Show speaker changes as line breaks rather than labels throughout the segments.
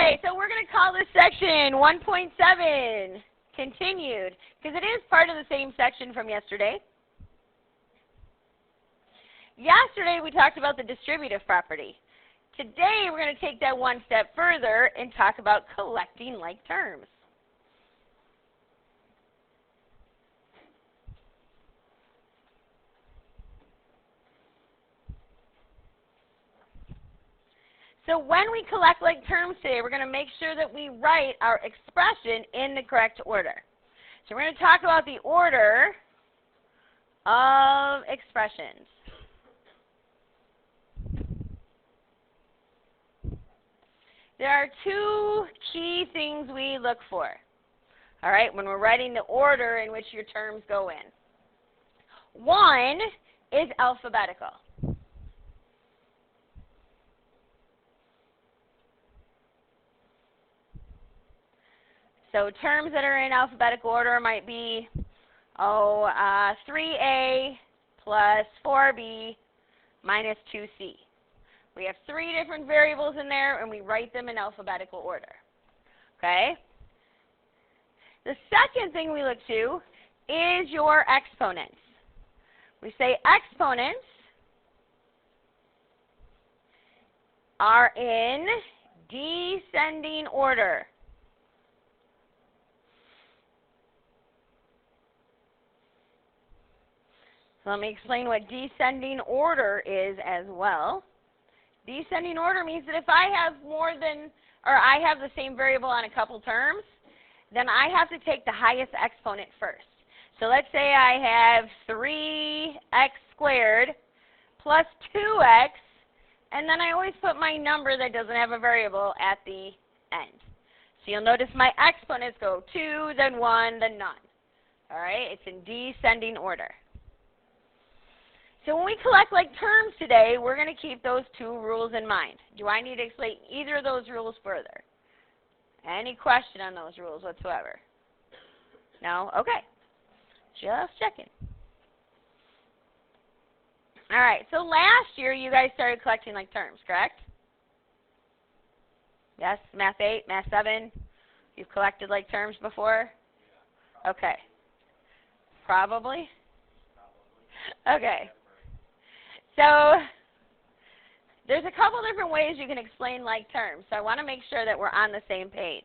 Okay, so we're going to call this section 1.7 continued because it is part of the same section from yesterday. Yesterday we talked about the distributive property. Today we're going to take that one step further and talk about collecting like terms. So when we collect like terms today, we're going to make sure that we write our expression in the correct order. So we're going to talk about the order of expressions. There are two key things we look for, all right, when we're writing the order in which your terms go in. One is alphabetical. So terms that are in alphabetical order might be 3a plus 4b minus 2c. We have three different variables in there, and we write them in alphabetical order. Okay? The second thing we look to is your exponents. We say exponents are in descending order. So let me explain what descending order is as well. Descending order means that if I have I have the same variable on a couple terms, then I have to take the highest exponent first. So let's say I have 3x squared plus 2x, and then I always put my number that doesn't have a variable at the end. So you'll notice my exponents go 2, then 1, then none. All right? It's in descending order. So when we collect like terms today, we're going to keep those two rules in mind. Do I need to explain either of those rules further? Any question on those rules whatsoever? No? Okay. Just checking. All right. So last year you guys started collecting like terms, correct? Yes? Math 8, Math 7? You've collected like terms before? Okay. Probably? Okay. So there's a couple different ways you can explain like terms, so I want to make sure that we're on the same page.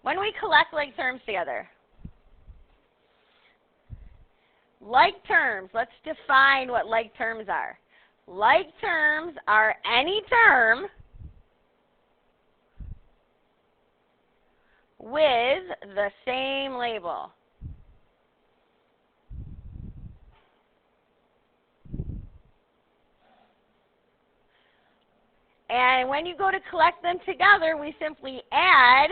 When we collect like terms together, like terms, let's define what like terms are. Like terms are any term with the same label. And when you go to collect them together, we simply add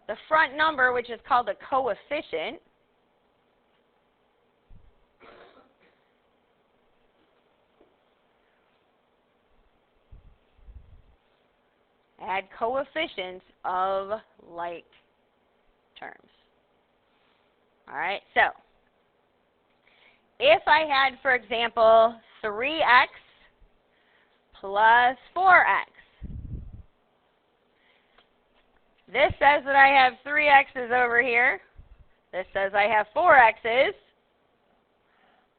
the front number, which is called a coefficient, add coefficients of like terms. All right, so if I had, for example, 3x plus 4x. This says that I have 3x's over here. This says I have 4x's.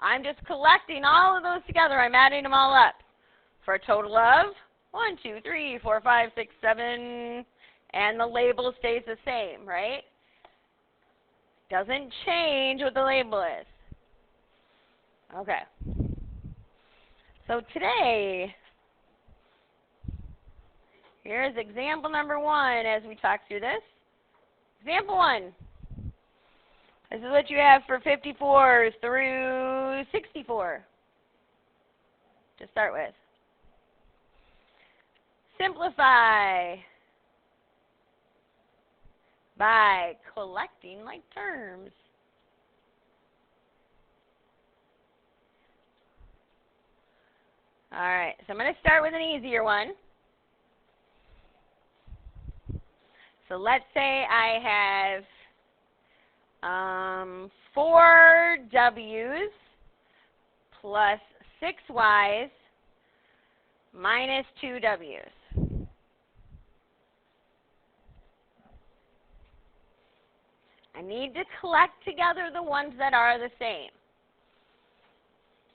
I'm just collecting all of those together. I'm adding them all up for a total of 1, 2, 3, 4, 5, 6, 7, and the label stays the same, right? Doesn't change what the label is. Okay. So today, here's example number 1 as we talk through this. Example 1. This is what you have for 54 through 64 to start with. Simplify by collecting like terms. All right, so I'm going to start with an easier one. So let's say I have 4 W's plus 6 Y's minus 2 W's. I need to collect together the ones that are the same.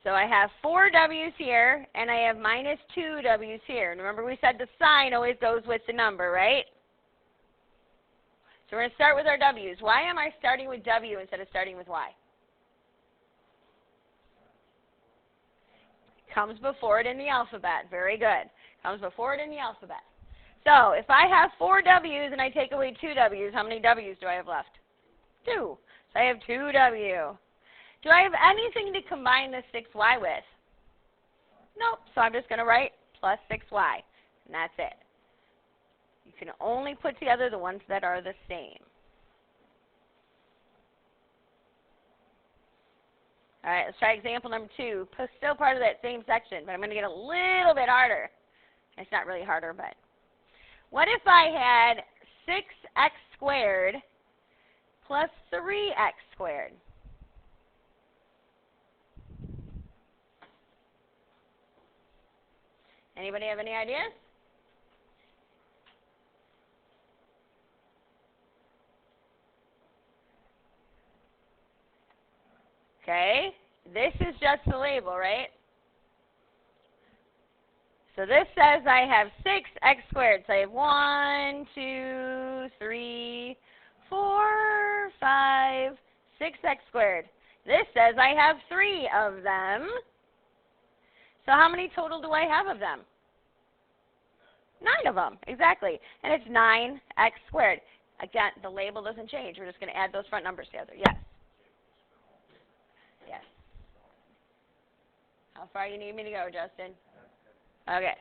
So I have 4 W's here, and I have minus 2 W's here. And remember we said the sign always goes with the number, right? So we're going to start with our W's. Why am I starting with W instead of starting with Y? Comes before it in the alphabet. Very good. Comes before it in the alphabet. So if I have 4 W's and I take away 2 W's, how many W's do I have left? 2. So I have 2 W. Do I have anything to combine this 6Y with? Nope. So I'm just going to write plus 6Y. And that's it. You can only put together the ones that are the same. All right, let's try example number 2. Still part of that same section, but I'm going to get a little bit harder. It's not really harder, but what if I had 6x squared plus 3x squared? Anybody have any ideas? Okay, this is just the label, right? So this says I have 6x squared. So I have 1, 2, 3, 4, 5, 6x squared. This says I have 3 of them. So how many total do I have of them? 9 of them, exactly. And it's 9x squared. Again, the label doesn't change. We're just going to add those front numbers together. Yes. Yes. How far you need me to go, Justin? Okay.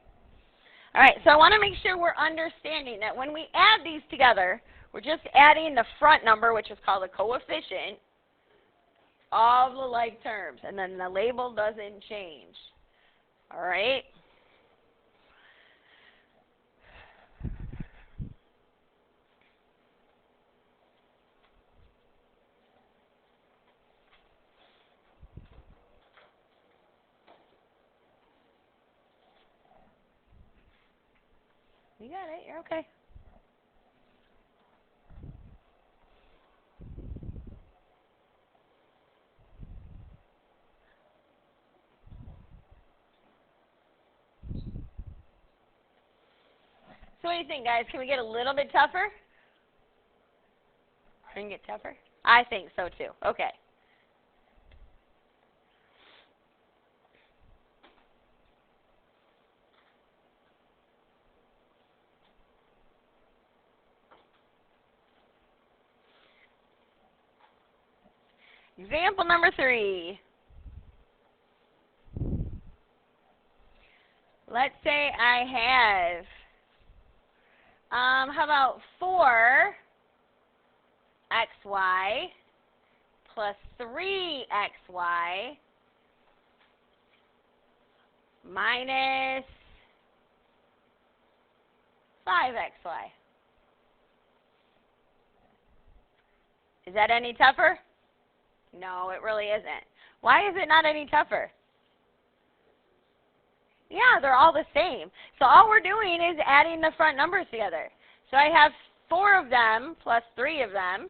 All right, so I want to make sure we're understanding that when we add these together, we're just adding the front number, which is called a coefficient, of the like terms, and then the label doesn't change. All right? You got it. You're okay. So what do you think, guys? Can we get a little bit tougher? Can we get tougher? I think so, too. Okay. Example number 3. Let's say I have, how about 4xy plus 3xy minus 5xy. Is that any tougher? No, it really isn't. Why is it not any tougher? Yeah, they're all the same. So all we're doing is adding the front numbers together. So I have 4 of them plus 3 of them,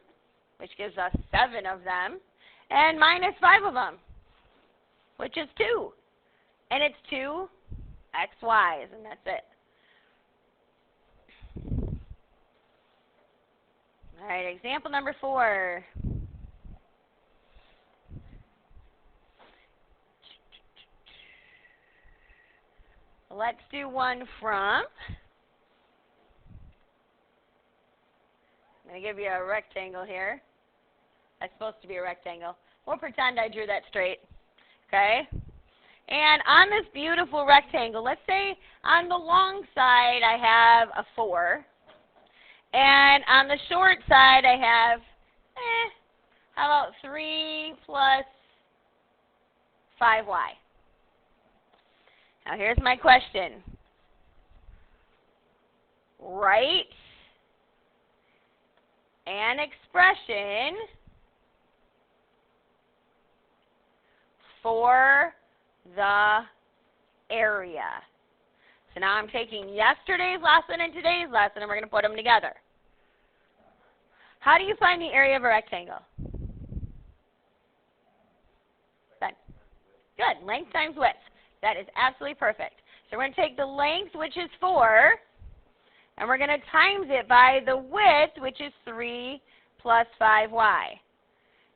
which gives us 7 of them, and minus 5 of them, which is 2. And it's 2 xy's, and that's it. All right, example number 4. Let's do one from, I'm going to give you a rectangle here. That's supposed to be a rectangle. We'll pretend I drew that straight, okay? And on this beautiful rectangle, let's say on the long side I have a 4. And on the short side I have, how about 3 plus 5y? Now here's my question. Write an expression for the area. So now I'm taking yesterday's lesson and today's lesson, and we're going to put them together. How do you find the area of a rectangle? Ben. Good. Length times width. That is absolutely perfect. So we're going to take the length, which is 4, and we're going to times it by the width, which is 3 plus 5y.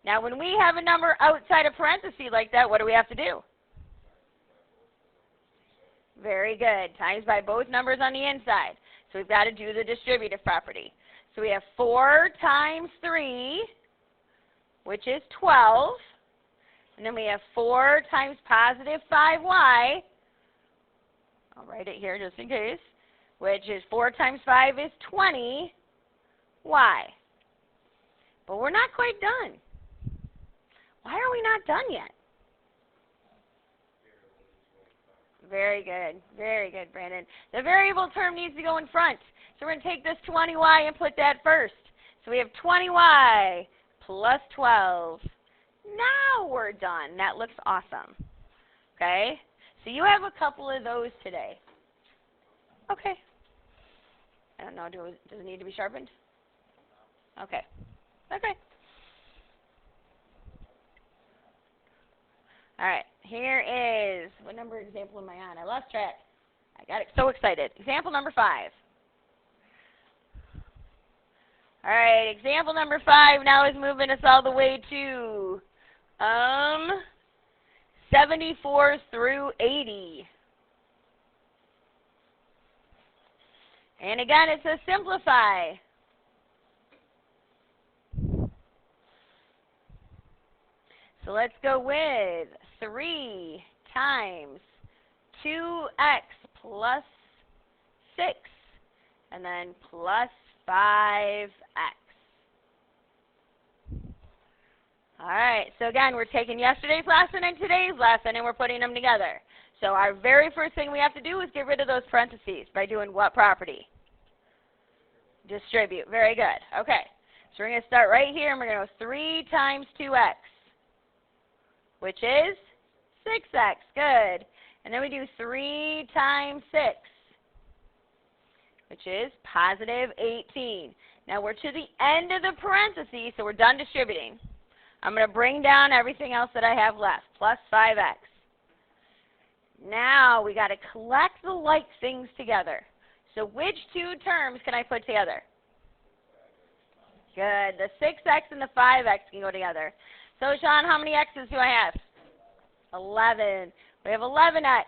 Now, when we have a number outside of parentheses like that, what do we have to do? Very good. Times by both numbers on the inside. So we've got to do the distributive property. So we have 4 times 3, which is 12. And then we have 4 times positive 5y. I'll write it here just in case. Which is 4 times 5 is 20y. But we're not quite done. Why are we not done yet? Very good. Very good, Brandon. The variable term needs to go in front. So we're going to take this 20y and put that first. So we have 20y plus 12. Now we're done. That looks awesome. Okay? So you have a couple of those today. Okay. I don't know. Does it need to be sharpened? Okay. Okay. All right. Here is, what number example am I on? I lost track. I got so excited. Example number 5. All right. Example number 5 now is moving us all the way to 74 through 80. And again, it says simplify. So let's go with 3 times 2x plus 6, and then plus 5x. All right, so again, we're taking yesterday's lesson and today's lesson, and we're putting them together. So our very first thing we have to do is get rid of those parentheses by doing what property? Distribute. Very good. Okay, so we're going to start right here, and we're going to go 3 times 2x, which is 6x. Good. And then we do 3 times 6, which is positive 18. Now we're to the end of the parentheses, so we're done distributing. I'm going to bring down everything else that I have left, plus 5x. Now we got to collect the like things together. So which 2 terms can I put together? Good. The 6x and the 5x can go together. So, Sean, how many x's do I have? 11. We have 11x.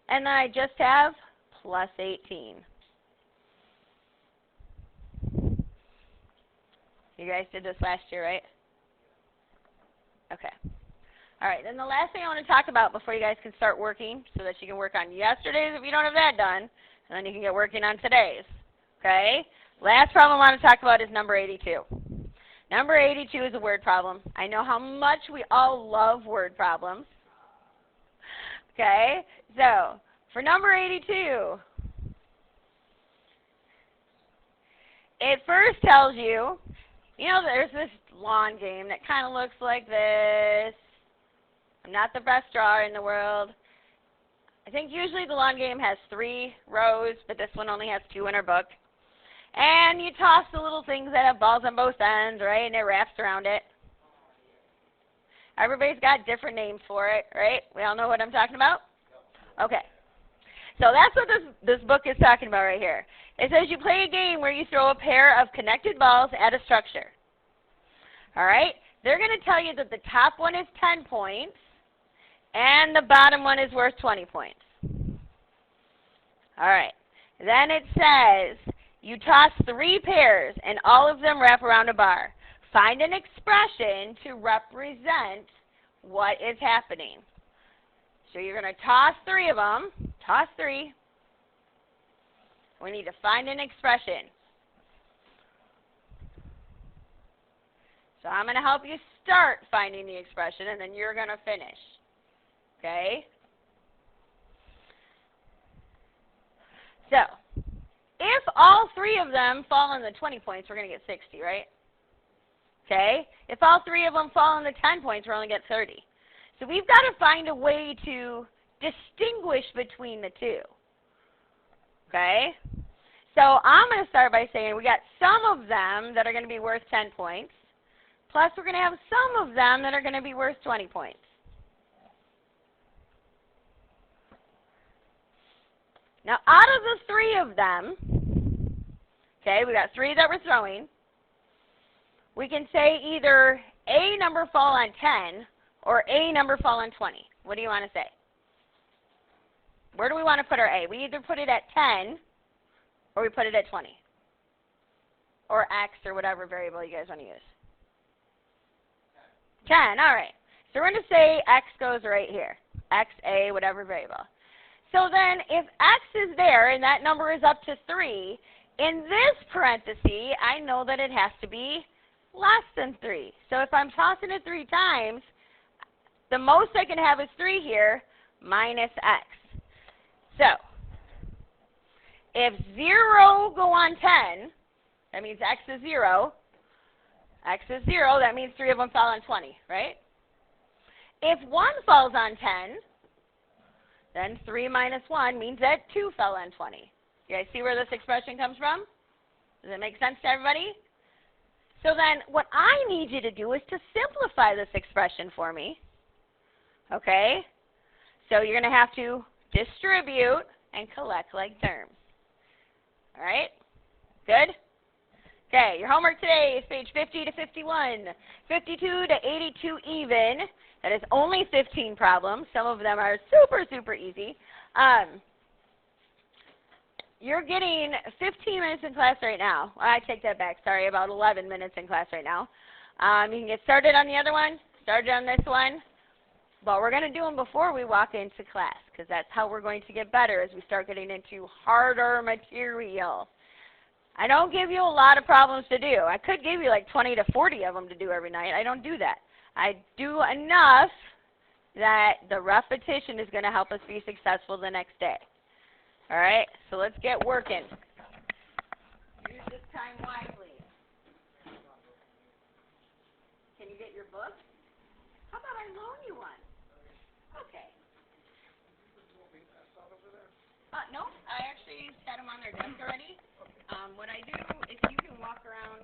And then I just have plus 18. You guys did this last year, right? Okay. All right. Then the last thing I want to talk about before you guys can start working, so that you can work on yesterday's if you don't have that done, and then you can get working on today's. Okay? Last problem I want to talk about is number 82. Number 82 is a word problem. I know how much we all love word problems. Okay? So, for number 82, it first tells you, you know, there's this lawn game that kind of looks like this. I'm not the best drawer in the world. I think usually the lawn game has 3 rows, but this one only has 2 in our book. And you toss the little things that have balls on both ends, right, and it wraps around it. Everybody's got different names for it, right? We all know what I'm talking about? Okay. So that's what this book is talking about right here. It says you play a game where you throw a pair of connected balls at a structure. All right? They're going to tell you that the top one is 10 points and the bottom one is worth 20 points. All right. Then it says you toss 3 pairs and all of them wrap around a bar. Find an expression to represent what is happening. So you're going to toss 3 of them. Toss 3. We need to find an expression. So I'm going to help you start finding the expression, and then you're going to finish. Okay? So, if all 3 of them fall in the 20 points, we're going to get 60, right? Okay? If all 3 of them fall in the 10 points, we're only going to get 30. So we've got to find a way to distinguish between the 2. Okay? So I'm going to start by saying we got some of them that are going to be worth 10 points, plus we're going to have some of them that are going to be worth 20 points. Now, out of the three of them, okay, we got three that we're throwing, we can say either a number fall on 10 or a number fall on 20. What do you want to say? Where do we want to put our a? We either put it at 10 or we put it at 20. Or x or whatever variable you guys want to use. 10, all right. So we're going to say x goes right here. X, a, whatever variable. So then if x is there and that number is up to 3, in this parenthesis, I know that it has to be less than 3. So if I'm tossing it 3 times, the most I can have is 3 here minus x. So if 0 go on 10, that means x is 0. X is 0, that means 3 of them fell on 20, right? If 1 falls on 10, then 3 minus 1 means that 2 fell on 20. You guys see where this expression comes from? Does it make sense to everybody? So then what I need you to do is to simplify this expression for me. Okay? So you're going to have to distribute and collect like terms. All right? Good? Okay, your homework today is page 50 to 51, 52 to 82 even. That is only 15 problems. Some of them are super, super easy. You're getting 15 minutes in class right now. I take that back. Sorry, about 11 minutes in class right now. You can get started on the other one, started on this one. But we're going to do them before we walk into class because that's how we're going to get better as we start getting into harder material. I don't give you a lot of problems to do. I could give you like 20 to 40 of them to do every night. I don't do that. I do enough that the repetition is going to help us be successful the next day. All right, so let's get working. Use this time wisely. Can you get your book? How about I loan you one? Okay. No, I actually set them on their desk already. What I do is you can walk around